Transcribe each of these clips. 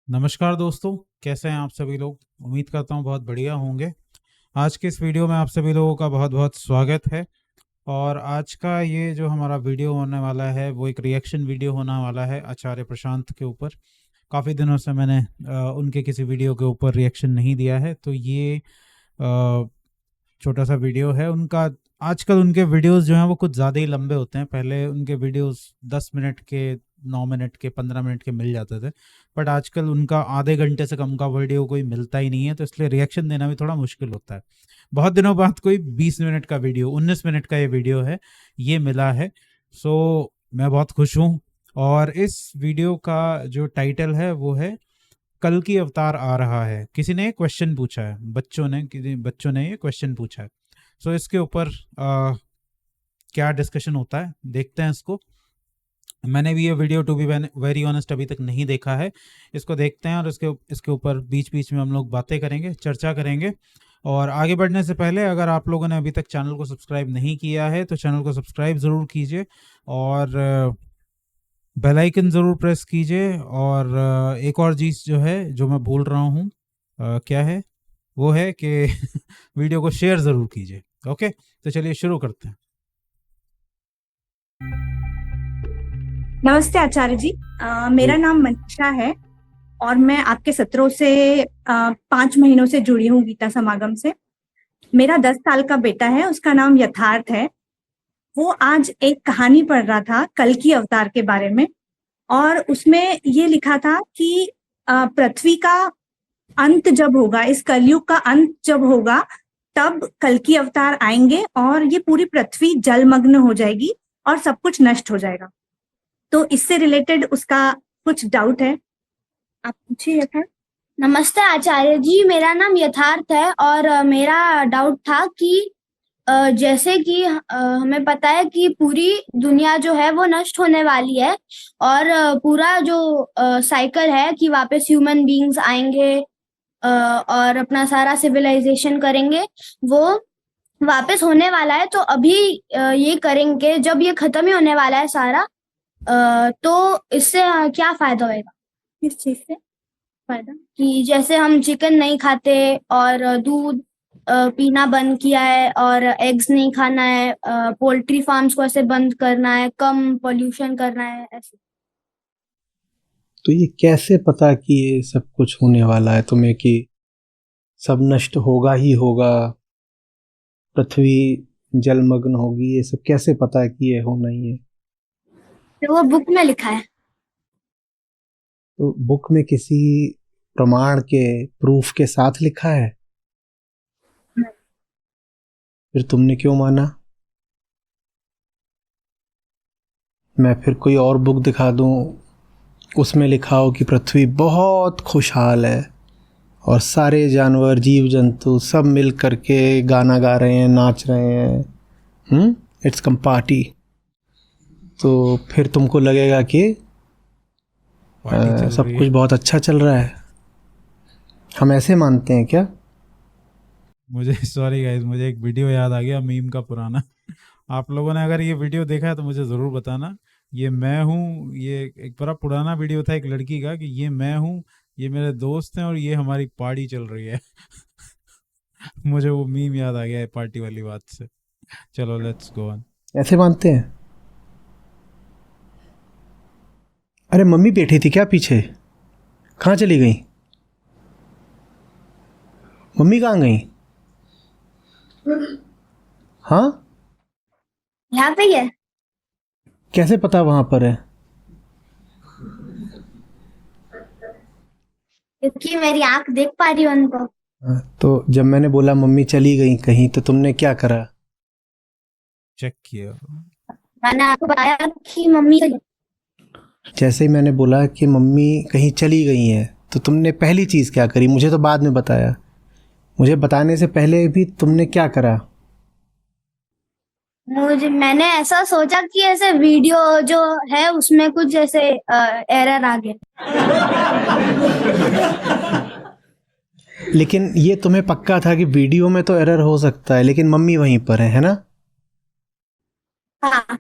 नमस्कार दोस्तों, कैसे हैं आप सभी लोग। उम्मीद करता हूँ बहुत बढ़िया होंगे। आज के इस वीडियो में आप सभी लोगों का बहुत बहुत स्वागत है। और आज का ये जो हमारा वीडियो होने वाला है वो एक रिएक्शन वीडियो होने वाला है आचार्य प्रशांत के ऊपर। काफ़ी दिनों से मैंने उनके किसी वीडियो के ऊपर रिएक्शन नहीं दिया है, तो ये छोटा सा वीडियो है उनका। आजकल उनके वीडियोस जो हैं वो कुछ ज़्यादा ही लंबे होते हैं। पहले उनके वीडियोस 10 मिनट के, 9 मिनट के, 15 मिनट के मिल जाते थे, बट आजकल उनका आधे घंटे से कम का वीडियो कोई मिलता ही नहीं है, तो इसलिए रिएक्शन देना भी थोड़ा मुश्किल होता है। बहुत दिनों बाद कोई 20 मिनट का वीडियो, 19 मिनट का ये वीडियो है, ये मिला है। सो मैं बहुत खुश हूँ। और इस वीडियो का जो टाइटल है वो है कल की अवतार आ रहा है। किसी ने क्वेश्चन पूछा है, बच्चों ने ये क्वेश्चन पूछा है। सो इसके ऊपर क्या डिस्कशन होता है देखते हैं इसको। मैंने भी ये video to be very honest अभी तक नहीं देखा है। इसको देखते हैं और इसके इसके ऊपर बीच बीच में हम लोग बातें करेंगे, चर्चा करेंगे। और आगे बढ़ने से पहले अगर आप लोगों ने अभी तक चैनल को सब्सक्राइब नहीं किया है तो चैनल को सब्सक्राइब ज़रूर कीजिए और बेल आइकन ज़रूर प्रेस कीजिए। और एक और चीज़ जो है जो मैं भूल रहा हूँ, क्या है वो है कि वीडियो को शेयर ज़रूर कीजिए। ओके, तो चलिए शुरू करते हैं। नमस्ते आचार्य जी। मेरा नाम मनीषा है और मैं आपके सत्रों से 5 महीनों से जुड़ी हूँ गीता समागम से। मेरा 10 साल का बेटा है, उसका नाम यथार्थ है। वो आज एक कहानी पढ़ रहा था कल की अवतार के बारे में, और उसमें ये लिखा था कि पृथ्वी का अंत जब होगा, इस कलयुग का अंत जब होगा, तब कल की अवतार आएंगे और ये पूरी पृथ्वी जलमग्न हो जाएगी और सब कुछ नष्ट हो जाएगा। तो इससे रिलेटेड उसका कुछ डाउट है, आप पूछिए यथार्थ। नमस्ते आचार्य जी, मेरा नाम यथार्थ है और मेरा डाउट था कि जैसे कि हमें पता है कि पूरी दुनिया जो है वो नष्ट होने वाली है और पूरा जो साइकिल है कि वापस ह्यूमन बीइंग्स आएंगे और अपना सारा सिविलाइजेशन करेंगे, वो वापस होने वाला है। तो अभी ये करेंगे, जब ये खत्म ही होने वाला है सारा, तो इससे क्या फायदा होएगा? किस चीज से फायदा? कि जैसे हम चिकन नहीं खाते और दूध पीना बंद किया है और एग्स नहीं खाना है, पोल्ट्री फार्म्स को ऐसे बंद करना है, कम पोल्यूशन करना है, ऐसे। तो ये कैसे पता कि ये सब कुछ होने वाला है तुम्हें, कि सब नष्ट होगा ही होगा, पृथ्वी जलमग्न होगी? ये सब कैसे पता है कि ये होना ही है? तो वो बुक में लिखा है। तो बुक में किसी प्रमाण के, प्रूफ के साथ लिखा है? फिर तुमने क्यों माना? मैं फिर कोई और बुक दिखा दूं, उसमें लिखा हो कि पृथ्वी बहुत खुशहाल है और सारे जानवर, जीव जंतु सब मिल करके गाना गा रहे हैं, नाच रहे हैं, इट्स कम पार्टी, तो फिर तुमको लगेगा कि पार्टी चल सब रही कुछ है। बहुत अच्छा चल रहा है। हम ऐसे मानते हैं क्या? मुझे सॉरी गाइस, मुझे एक वीडियो याद आ गया मीम का पुराना। आप लोगों ने अगर ये वीडियो देखा है तो मुझे ज़रूर बताना। ये मैं हूँ, ये एक बड़ा पुराना वीडियो था एक लड़की का कि ये मैं हूँ, ये मेरे दोस्त हैं और ये हमारी पार्टी चल रही है। मुझे वो मीम याद आ गया है पार्टी वाली बात से। चलो लेट्स गो ऑन। ऐसे मानते हैं? अरे मम्मी बैठी थी क्या पीछे? कहाँ चली गई? मम्मी कहाँ गई? हाँ, यहाँ पे ही है। कैसे पता वहां पर है? क्योंकि मेरी आंख देख पा रही है उनको। तो जब मैंने बोला मम्मी चली गई कहीं, तो तुमने क्या करा? चेक किया। मैंने आपको बताया कि मम्मी। जैसे ही मैंने बोला कि मम्मी कहीं चली गई हैं, तो तुमने पहली चीज़ क्या करी? मुझे तो बाद में बताया, मुझे बताने से पहले भी तुमने क्या करा? मैंने ऐसा सोचा कि ऐसे वीडियो जो है उसमें कुछ ऐसे एरर आ गया। लेकिन ये तुम्हें पक्का था कि वीडियो में तो एरर हो सकता है, लेकिन मम्मी वहीं पर है ना? हाँ,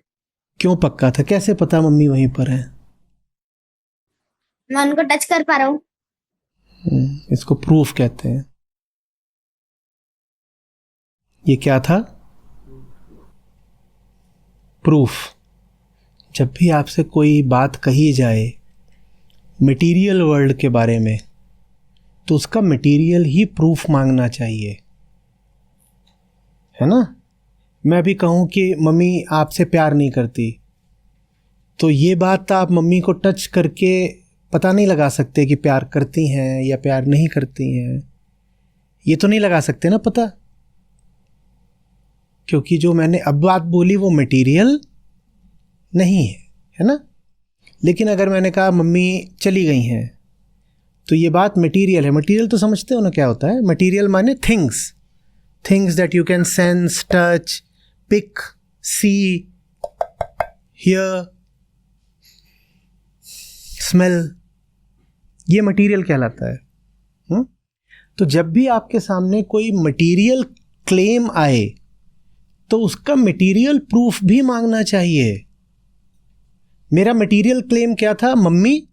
क्यों पक्का था? कैसे पता मम्मी वहीं पर है? मैं उनको टच कर पा रहा हूँ। इसको प्रूफ कहते हैं। ये क्या था? प्रूफ। जब भी आपसे कोई बात कही जाए मटेरियल वर्ल्ड के बारे में, तो उसका मटेरियल ही प्रूफ मांगना चाहिए, है ना? मैं भी कहूँ कि मम्मी आपसे प्यार नहीं करती, तो ये बात आप मम्मी को टच करके पता नहीं लगा सकते कि प्यार करती हैं या प्यार नहीं करती हैं। ये तो नहीं लगा सकते ना पता, क्योंकि जो मैंने अब बात बोली वो मटेरियल नहीं है ना? लेकिन अगर मैंने कहा मम्मी चली गई हैं, तो ये बात मटेरियल है। मटेरियल तो समझते हो ना क्या होता है? मटेरियल माने things that you can sense, touch, pick, see, hear, smell, ये मटेरियल कहलाता है। तो जब भी आपके सामने कोई मटेरियल क्लेम आए, तो उसका मटेरियल प्रूफ भी मांगना चाहिए। मेरा मटेरियल क्लेम क्या था? मम्मी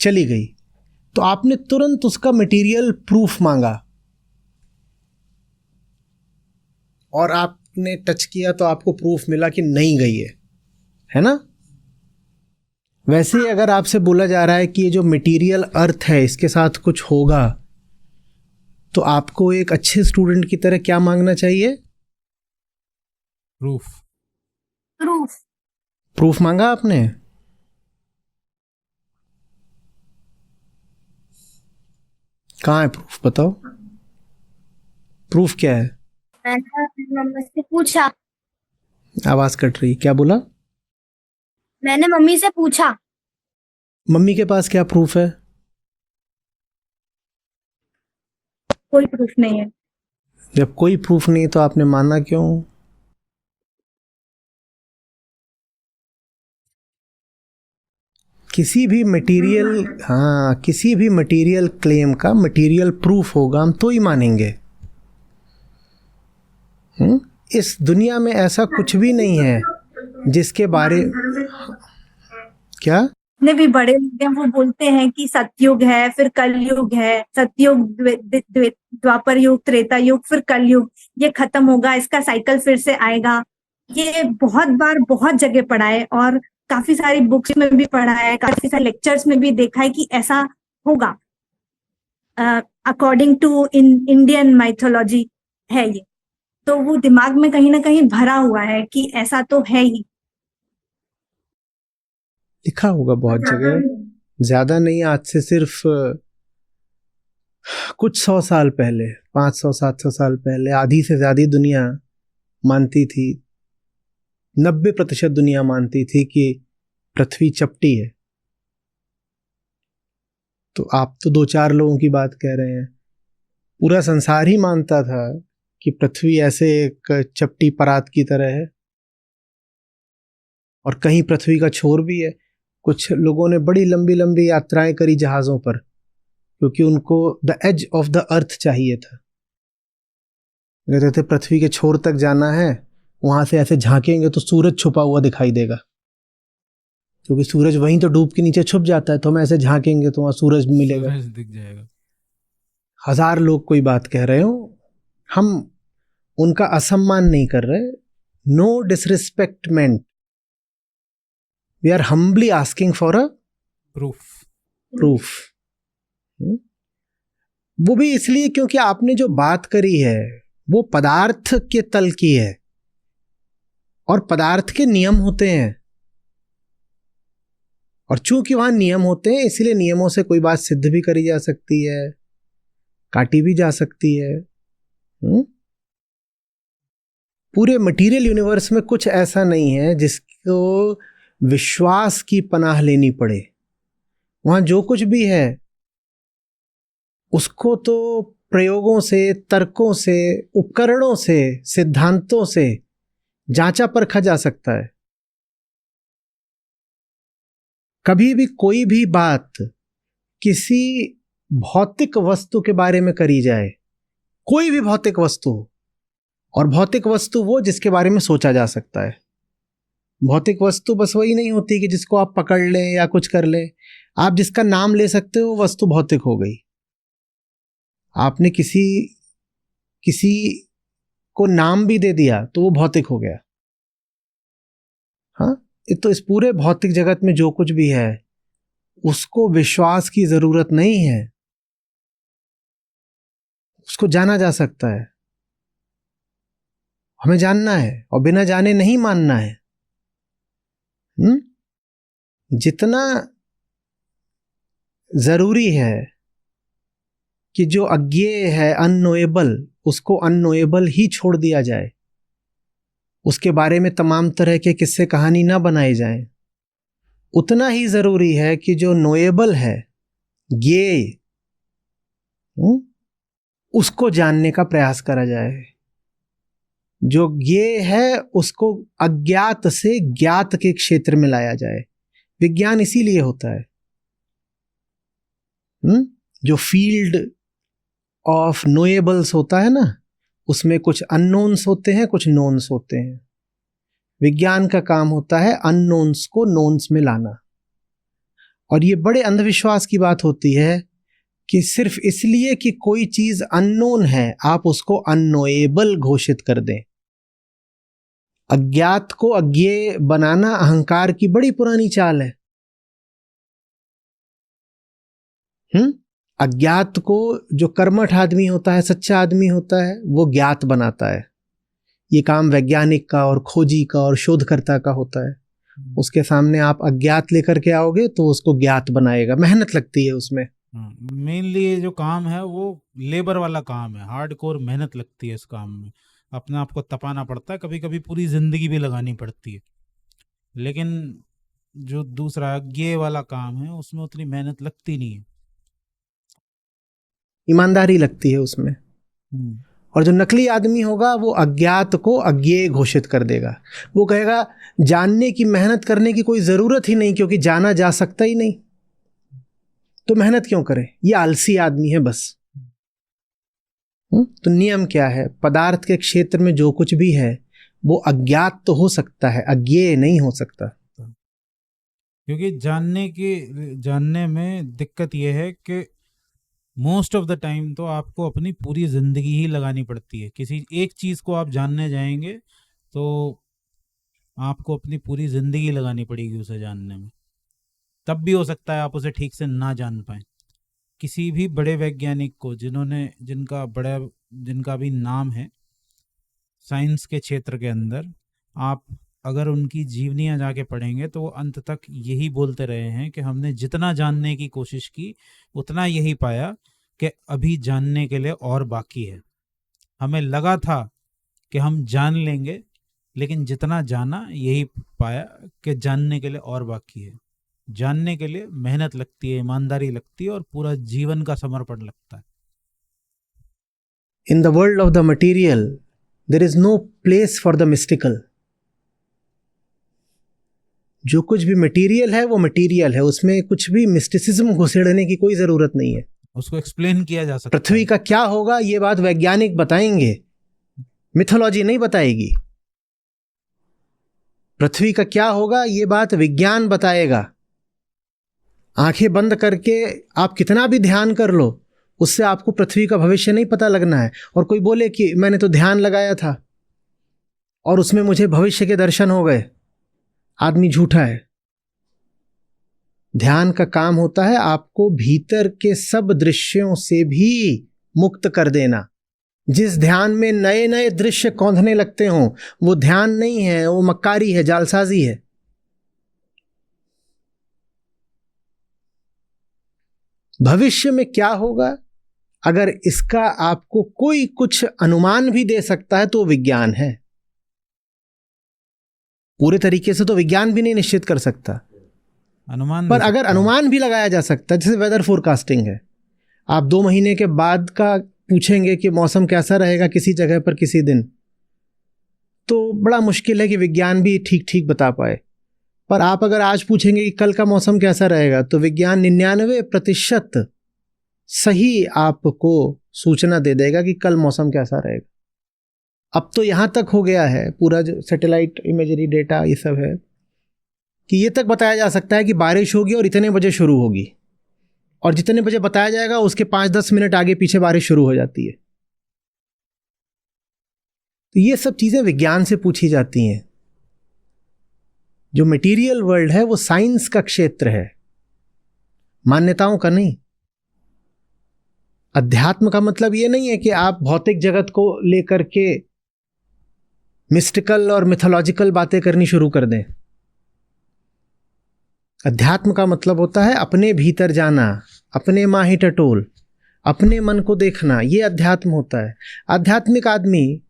चली गई, तो आपने तुरंत उसका मटेरियल प्रूफ मांगा, और आपने टच किया तो आपको प्रूफ मिला कि नहीं गई है ना? वैसे ही अगर आपसे बोला जा रहा है कि ये जो मटेरियल अर्थ है इसके साथ कुछ होगा, तो आपको एक अच्छे स्टूडेंट की तरह क्या मांगना चाहिए? प्रूफ। प्रूफ। प्रूफ मांगा आपने? कहाँ है प्रूफ? बताओ, प्रूफ क्या है? मैंने अपनी मम्मी से पूछा। आवाज कट रही, क्या बोला? मैंने मम्मी से पूछा। मम्मी के पास क्या प्रूफ है? कोई प्रूफ नहीं है। जब कोई प्रूफ नहीं तो आपने माना क्यों? किसी भी मटेरियल क्लेम का मटेरियल प्रूफ होगा, हम तो ही मानेंगे। इस दुनिया में ऐसा कुछ भी नहीं है जिसके बारे क्या जितने भी बड़े लोग हैं वो बोलते हैं कि सतयुग है, फिर कलयुग है, सतयुग, द्वापर युग, त्रेता युग, फिर कलयुग, ये खत्म होगा, इसका साइकिल फिर से आएगा। ये बहुत बार बहुत जगह पढ़ा है, और काफी सारी बुक्स में भी पढ़ा है, काफी सारे लेक्चर्स में भी देखा है कि ऐसा होगा। अकॉर्डिंग टू इंडियन माइथोलॉजी है ये, तो वो दिमाग में कहीं ना कहीं भरा हुआ है कि ऐसा तो है ही। लिखा होगा बहुत जगह, ज्यादा नहीं, आज से सिर्फ कुछ 100 साल पहले, 500-700 साल पहले आधी से ज्यादा दुनिया मानती थी, 90% दुनिया मानती थी कि पृथ्वी चपटी है। तो आप तो 2-4 लोगों की बात कह रहे हैं, पूरा संसार ही मानता था कि पृथ्वी ऐसे एक चपटी परात की तरह है, और कहीं पृथ्वी का छोर भी है। कुछ लोगों ने बड़ी लंबी लंबी यात्राएं करी जहाज़ों पर, क्योंकि उनको the edge of the earth चाहिए था। कहते थे पृथ्वी के छोर तक जाना है, वहां से ऐसे झांकेंगे तो सूरज छुपा हुआ दिखाई देगा, क्योंकि सूरज वहीं तो डूब के नीचे छुप जाता है, तो हम ऐसे झांकेंगे तो वहां सूरज मिलेगा, सूरज दिख जाएगा। 1000 लोग कोई बात कह रहे हो, हम उनका असम्मान नहीं कर रहे, no disrespectment, we are humbly asking for a proof. वो भी इसलिए क्योंकि आपने जो बात करी है वो पदार्थ के तल की है, और पदार्थ के नियम होते हैं, और चूंकि वहां नियम होते हैं इसलिए नियमों से कोई बात सिद्ध भी करी जा सकती है, काटी भी जा सकती है। पूरे मटेरियल यूनिवर्स में कुछ ऐसा नहीं है जिसको विश्वास की पनाह लेनी पड़े। वहां जो कुछ भी है उसको तो प्रयोगों से, तर्कों से, उपकरणों से, सिद्धांतों से जांचा परखा जा सकता है। कभी भी कोई भी बात किसी भौतिक वस्तु के बारे में करी जाए, कोई भी भौतिक वस्तु, और भौतिक वस्तु वो जिसके बारे में सोचा जा सकता है। भौतिक वस्तु बस वही नहीं होती कि जिसको आप पकड़ लें या कुछ कर लें। आप जिसका नाम ले सकते हो वस्तु भौतिक हो गई। आपने किसी को नाम भी दे दिया तो वो भौतिक हो गया। हाँ, तो इस पूरे भौतिक जगत में जो कुछ भी है उसको विश्वास की जरूरत नहीं है, उसको जाना जा सकता है। हमें जानना है और बिना जाने नहीं मानना है। जितना जरूरी है कि जो अज्ञेय है, अननोएबल, उसको अननोएबल ही छोड़ दिया जाए, उसके बारे में तमाम तरह के किस्से कहानी ना बनाए जाएं, उतना ही जरूरी है कि जो नोएबल है, ज्ञेय, उसको जानने का प्रयास करा जाए। जो ज्ञेय है उसको अज्ञात से ज्ञात के क्षेत्र में लाया जाए। विज्ञान इसीलिए होता है। जो फील्ड ऑफ नोएबल्स होता है ना, उसमें कुछ अननोन्स होते हैं, कुछ नोन्स होते हैं। विज्ञान का काम होता है अननोन्स को नोन्स में लाना। और ये बड़े अंधविश्वास की बात होती है कि सिर्फ इसलिए कि कोई चीज अननोन है आप उसको अननोएबल घोषित कर दें। अज्ञात को अज्ञेय बनाना अहंकार की बड़ी पुरानी चाल है। अज्ञात को जो कर्मठ आदमी होता है, सच्चा आदमी होता है, वो ज्ञात बनाता है। ये काम वैज्ञानिक का और खोजी का और शोधकर्ता का होता है। उसके सामने आप अज्ञात लेकर के आओगे तो उसको ज्ञात बनाएगा। मेहनत लगती है उसमें। मेनली ये जो काम है वो लेबर वाला काम है, हार्डकोर मेहनत लगती है इस काम में। अपने आप को तपाना पड़ता है, कभी कभी पूरी जिंदगी भी लगानी पड़ती है। लेकिन जो दूसरा अज्ञेय वाला काम है उसमें उतनी मेहनत लगती नहीं है, ईमानदारी लगती है उसमें। और जो नकली आदमी होगा वो अज्ञात को अज्ञेय घोषित कर देगा। वो कहेगा जानने की, मेहनत करने की कोई जरूरत ही नहीं, क्योंकि जाना जा सकता ही नहीं, तो मेहनत क्यों करें, ये आलसी आदमी है बस। तो नियम क्या है? पदार्थ के क्षेत्र में जो कुछ भी है वो अज्ञात तो हो सकता है, अज्ञेय नहीं हो सकता। क्योंकि जानने में दिक्कत यह है कि मोस्ट ऑफ द टाइम तो आपको अपनी पूरी जिंदगी ही लगानी पड़ती है। किसी एक चीज को आप जानने जाएंगे तो आपको अपनी पूरी जिंदगी लगानी पड़ेगी उसे जानने में। तब भी हो सकता है आप उसे ठीक से ना जान पाए। किसी भी बड़े वैज्ञानिक को जिनका भी नाम है साइंस के क्षेत्र के अंदर, आप अगर उनकी जीवनियाँ जाके पढ़ेंगे तो वो अंत तक यही बोलते रहे हैं कि हमने जितना जानने की कोशिश की उतना यही पाया कि अभी जानने के लिए और बाकी है। हमें लगा था कि हम जान लेंगे, लेकिन जितना जाना यही पाया कि जानने के लिए और बाकी है। जानने के लिए मेहनत लगती है, ईमानदारी लगती है और पूरा जीवन का समर्पण लगता है। In the world of the material, there is no place for the mystical. जो कुछ भी मटेरियल है वो मटेरियल है, उसमें कुछ भी मिस्टिसिज्म घुसेड़ने की कोई जरूरत नहीं है। उसको एक्सप्लेन किया जा सकता है। पृथ्वी का क्या होगा ये बात वैज्ञानिक बताएंगे, मिथोलॉजी नहीं बताएगी। पृथ्वी का क्या होगा ये बात विज्ञान बताएगा। आंखें बंद करके आप कितना भी ध्यान कर लो, उससे आपको पृथ्वी का भविष्य नहीं पता लगना है। और कोई बोले कि मैंने तो ध्यान लगाया था और उसमें मुझे भविष्य के दर्शन हो गए, आदमी झूठा है। ध्यान का काम होता है आपको भीतर के सब दृश्यों से भी मुक्त कर देना। जिस ध्यान में नए नए दृश्य कौंधने लगते हों वो ध्यान नहीं है, वो मक्कारी है, जालसाजी है। भविष्य में क्या होगा अगर इसका आपको कोई कुछ अनुमान भी दे सकता है तो विज्ञान है। पूरे तरीके से तो विज्ञान भी नहीं निश्चित कर सकता, अनुमान पर अगर अनुमान भी लगाया जा सकता है, जैसे वेदर फोरकास्टिंग है, आप 2 महीने के बाद का पूछेंगे कि मौसम कैसा रहेगा किसी जगह पर किसी दिन, तो बड़ा मुश्किल है कि विज्ञान भी ठीक ठीक बता पाए। पर आप अगर आज पूछेंगे कि कल का मौसम कैसा रहेगा, तो विज्ञान 99% सही आपको सूचना दे देगा कि कल मौसम कैसा रहेगा। अब तो यहाँ तक हो गया है, पूरा जो सैटेलाइट इमेजरी डेटा ये सब है, कि ये तक बताया जा सकता है कि बारिश होगी और इतने बजे शुरू होगी, और जितने बजे बताया जाएगा उसके 5-10 मिनट आगे पीछे बारिश शुरू हो जाती है। तो ये सब चीज़ें विज्ञान से पूछी जाती हैं। जो मटेरियल वर्ल्ड है वो साइंस का क्षेत्र है, मान्यताओं का नहीं। अध्यात्म का मतलब ये नहीं है कि आप भौतिक जगत को लेकर के मिस्टिकल और मिथोलॉजिकल बातें करनी शुरू कर दें। अध्यात्म का मतलब होता है अपने भीतर जाना, अपने माही टटोल, अपने मन को देखना, ये अध्यात्म होता है। आध्यात्मिक आदमी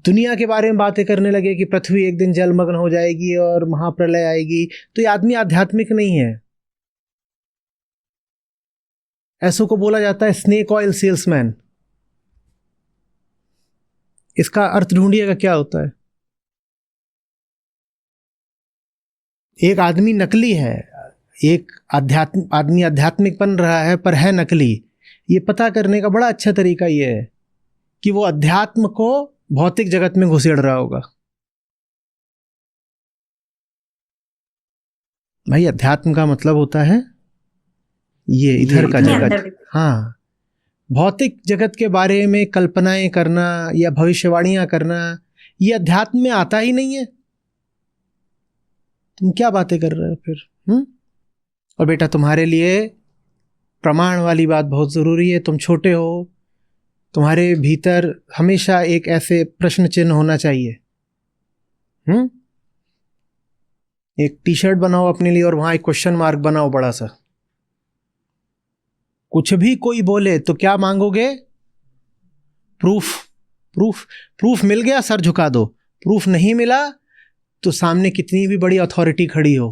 दुनिया के बारे में बातें करने लगे कि पृथ्वी एक दिन जलमग्न हो जाएगी और महाप्रलय आएगी, तो ये आदमी आध्यात्मिक नहीं है। ऐसो को बोला जाता है स्नेक ऑयल सेल्समैन। इसका अर्थ ढूंढिएगा क्या होता है। एक आदमी नकली है, एक आदमी आध्यात्मिक बन रहा है पर है नकली। ये पता करने का बड़ा अच्छा तरीका ये है कि वो अध्यात्म को भौतिक जगत में घुसेड़ रहा होगा। भाई अध्यात्म का मतलब होता है ये इधर का जगत। हाँ, भौतिक जगत के बारे में कल्पनाएं करना या भविष्यवाणियां करना ये अध्यात्म में आता ही नहीं है। तुम क्या बातें कर रहे हो फिर? और बेटा तुम्हारे लिए प्रमाण वाली बात बहुत ज़रूरी है। तुम छोटे हो, तुम्हारे भीतर हमेशा एक ऐसे प्रश्न चिन्ह होना चाहिए। एक टी शर्ट बनाओ अपने लिए और वहां एक क्वेश्चन मार्क बनाओ बड़ा सा। कुछ भी कोई बोले तो क्या मांगोगे? प्रूफ। प्रूफ प्रूफ मिल गया सर झुका दो, प्रूफ नहीं मिला तो सामने कितनी भी बड़ी अथॉरिटी खड़ी हो,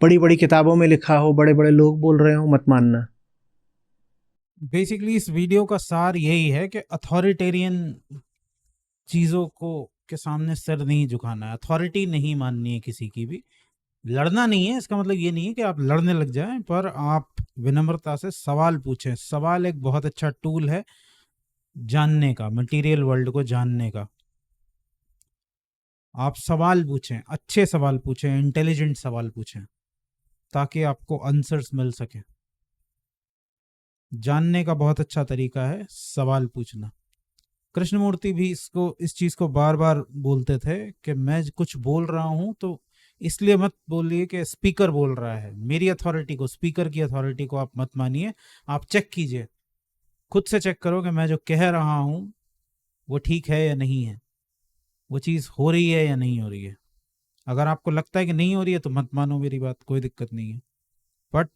बड़ी बड़ी किताबों में लिखा हो, बड़े बड़े लोग बोल रहे हो, मत मानना। बेसिकली इस वीडियो का सार यही है कि अथॉरिटेरियन चीज़ों को के सामने सर नहीं झुकाना है, अथॉरिटी नहीं माननी है किसी की भी। लड़ना नहीं है, इसका मतलब ये नहीं है कि आप लड़ने लग जाएं, पर आप विनम्रता से सवाल पूछें। सवाल एक बहुत अच्छा टूल है जानने का, मटेरियल वर्ल्ड को जानने का। आप सवाल पूछें, अच्छे सवाल पूछें, इंटेलिजेंट सवाल पूछें, ताकि आपको आंसर्स मिल सके। जानने का बहुत अच्छा तरीका है सवाल पूछना। कृष्णमूर्ति भी इस चीज को बार बार बोलते थे कि मैं कुछ बोल रहा हूं तो इसलिए मत बोलिए कि स्पीकर बोल रहा है। मेरी अथॉरिटी को, स्पीकर की अथॉरिटी को आप मत मानिए। आप चेक कीजिए, खुद से चेक करो कि मैं जो कह रहा हूं वो ठीक है या नहीं है, वो चीज़ हो रही है या नहीं हो रही है। अगर आपको लगता है कि नहीं हो रही है तो मत मानो मेरी बात, कोई दिक्कत नहीं है, बट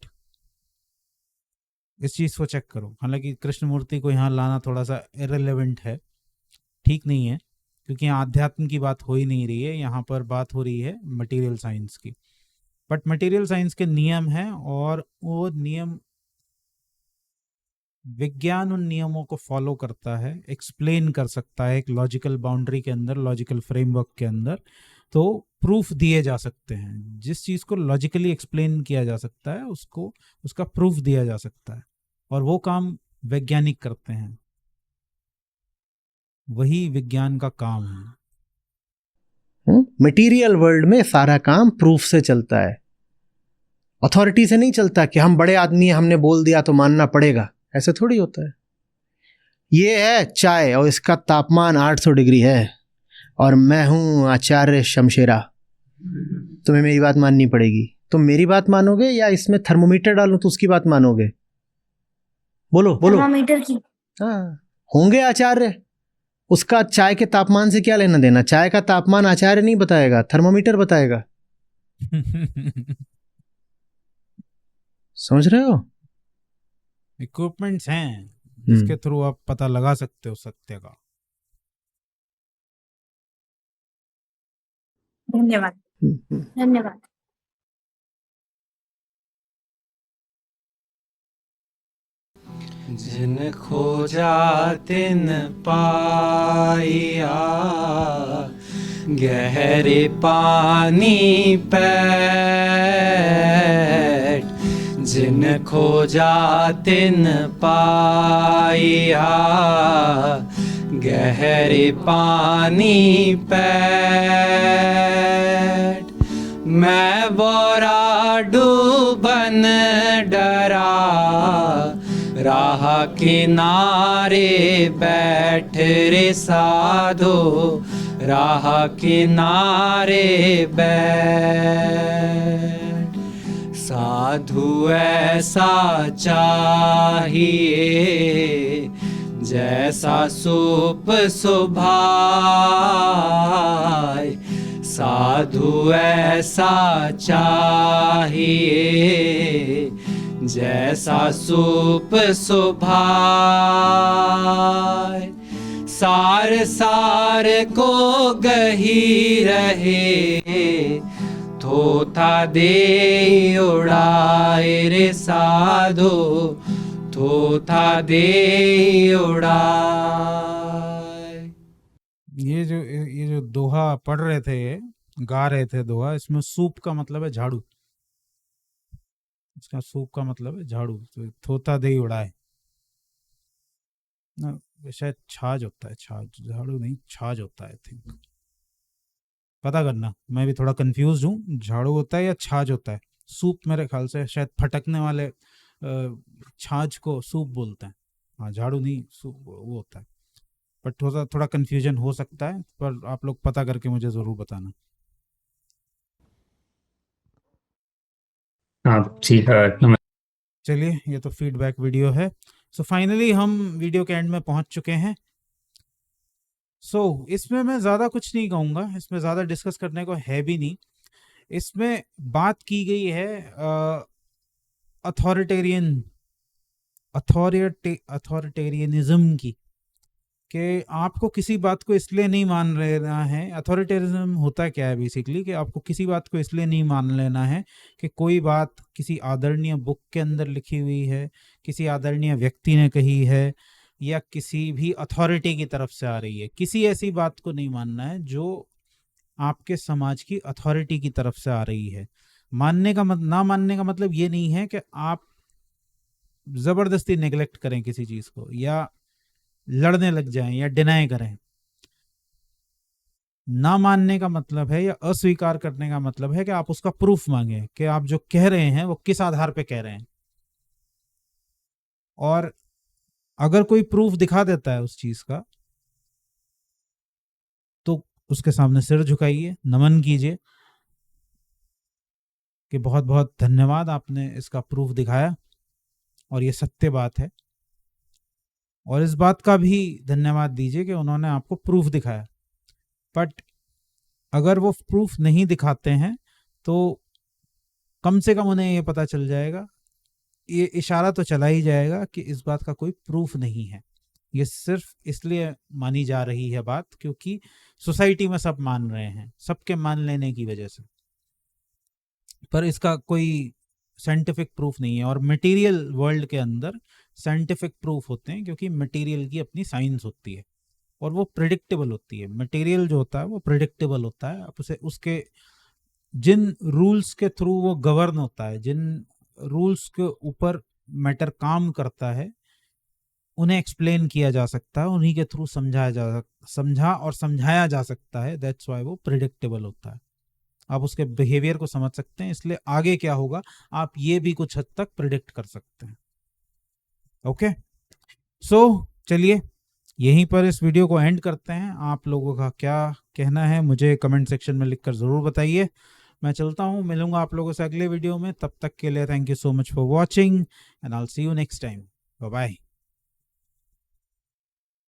इस चीज़ को चेक करो। हालांकि कृष्णमूर्ति को यहाँ लाना थोड़ा सा इरेलेवेंट है, ठीक नहीं है, क्योंकि यहाँ आध्यात्म की बात हो ही नहीं रही है, यहाँ पर बात हो रही है मटेरियल साइंस की। बट मटेरियल साइंस के नियम हैं और वो नियम, विज्ञान उन नियमों को फॉलो करता है, एक्सप्लेन कर सकता है एक लॉजिकल बाउंड्री के अंदर, लॉजिकल फ्रेमवर्क के अंदर। तो प्रूफ दिए जा सकते हैं। जिस चीज़ को लॉजिकली एक्सप्लेन किया जा सकता है उसको, उसका प्रूफ दिया जा सकता है, और वो काम वैज्ञानिक करते हैं। वही विज्ञान का काम है। मटेरियल वर्ल्ड में सारा काम प्रूफ से चलता है, अथॉरिटी से नहीं चलता कि हम बड़े आदमी हैं, हमने बोल दिया तो मानना पड़ेगा। ऐसे थोड़ी होता है। ये है चाय और इसका तापमान 800 डिग्री है और मैं हूं आचार्य शमशेरा, तुम्हें मेरी बात माननी पड़ेगी। तुम मेरी बात मानोगे या इसमें थर्मोमीटर डालूं तो उसकी बात मानोगे? बोलो बोलो। थर्मामीटर की। हाँ, होंगे आचार्य, उसका चाय के तापमान से क्या लेना देना? चाय का तापमान आचार्य नहीं बताएगा, थर्मोमीटर बताएगा। समझ रहे हो? इक्विपमेंट्स हैं जिसके थ्रू आप पता लगा सकते हो सत्य का। धन्यवाद। धन्यवाद। जिन खोजा तिन पाइया, गहरे पानी पैठ। जिन खोजा तिन पाइया, गहरे पानी पैठ। मैं बोरा डूबन डरा, राह किनारे बैठ रे साधो, राह किनारे बैठ। साधु ऐसा चाहिए जैसा सूप सुभाए, साधु ऐसा चाहिए जैसा सूप सुभाए। सार सार को गही रहे, थोथा दे उड़ाए रे साधो, थोथा दे उड़ाए। ये जो दोहा पढ़ रहे थे, ये गा रहे थे दोहा, इसमें सूप का मतलब है झाड़ू। इसका सूप का मतलब है झाड़ू। तो थोथा दे उड़ाए ना, शायद छाछ होता है, छाछ, झाड़ू नहीं, छाछ होता है आई थिंक। पता करना, मैं भी थोड़ा कंफ्यूज हूँ, झाड़ू होता है या छाछ होता है। सूप मेरे ख्याल से शायद फटकने वाले छाछ को सूप बोलते हैं। हाँ, झाड़ू नहीं, सूप वो होता है। पर थोड़ा कंफ्यूजन हो सकता है, पर आप लोग पता करके मुझे ज़रूर बताना। हाँ जी। चलिए, ये तो फीडबैक वीडियो है। सो फाइनली हम वीडियो के एंड में पहुंच चुके हैं। इसमें मैं ज़्यादा कुछ नहीं कहूँगा, इसमें ज़्यादा डिस्कस करने को है भी नहीं। इसमें बात की गई है अथॉरिटेरियनिज्म की, कि आपको किसी बात को इसलिए नहीं मान लेना है। अथॉरिटेरिज्म होता क्या है बेसिकली, कि आपको किसी बात को इसलिए नहीं मान लेना है कि कोई बात किसी आदरणीय बुक के अंदर लिखी हुई है, किसी आदरणीय व्यक्ति ने कही है, या किसी भी अथॉरिटी की तरफ से आ रही है। किसी ऐसी बात को नहीं मानना है जो आपके समाज की अथॉरिटी की तरफ से आ रही है। ना मानने का मतलब ये नहीं है कि आप जबरदस्ती नेग्लेक्ट करें किसी चीज को, या लड़ने लग जाएं, या डिनाई करें। ना मानने का मतलब है, या अस्वीकार करने का मतलब है कि आप उसका प्रूफ मांगे कि आप जो कह रहे हैं वो किस आधार पे कह रहे हैं। और अगर कोई प्रूफ दिखा देता है उस चीज का, तो उसके सामने सिर झुकाइए, नमन कीजिए कि बहुत बहुत धन्यवाद, आपने इसका प्रूफ दिखाया और ये सत्य बात है। और इस बात का भी धन्यवाद दीजिए कि उन्होंने आपको प्रूफ दिखाया। बट अगर वो प्रूफ नहीं दिखाते हैं तो कम से कम उन्हें ये पता चल जाएगा, ये इशारा तो चला ही जाएगा कि इस बात का कोई प्रूफ नहीं है। ये सिर्फ इसलिए मानी जा रही है बात क्योंकि सोसाइटी में सब मान रहे हैं, सबके मान लेने की वजह से। पर इसका कोई साइंटिफिक प्रूफ नहीं है। और मटेरियल वर्ल्ड के अंदर साइंटिफिक प्रूफ होते हैं, क्योंकि मटेरियल की अपनी साइंस होती है और वो प्रिडिक्टेबल होती है। मटेरियल जो होता है वो प्रिडिक्टेबल होता है। आप उसे उसके जिन रूल्स के थ्रू वो गवर्न होता है, जिन रूल्स के ऊपर मैटर काम करता है, उन्हें एक्सप्लेन किया जा सकता है, उन्हीं के थ्रू समझा और समझाया जा सकता है। दैट्स व्हाई वो प्रिडिक्टेबल होता है। आप उसके बिहेवियर को समझ सकते हैं, इसलिए आगे क्या होगा आप ये भी कुछ हद तक प्रिडिक्ट कर सकते हैं। ओके, सो चलिए यहीं पर इस वीडियो को एंड करते हैं। आप लोगों का क्या कहना है मुझे कमेंट सेक्शन में लिखकर ज़रूर बताइए। मैं चलता हूँ, मिलूंगा आप लोगों से अगले वीडियो में। तब तक के लिए thank you so much for watching and I will see you next time. Bye bye.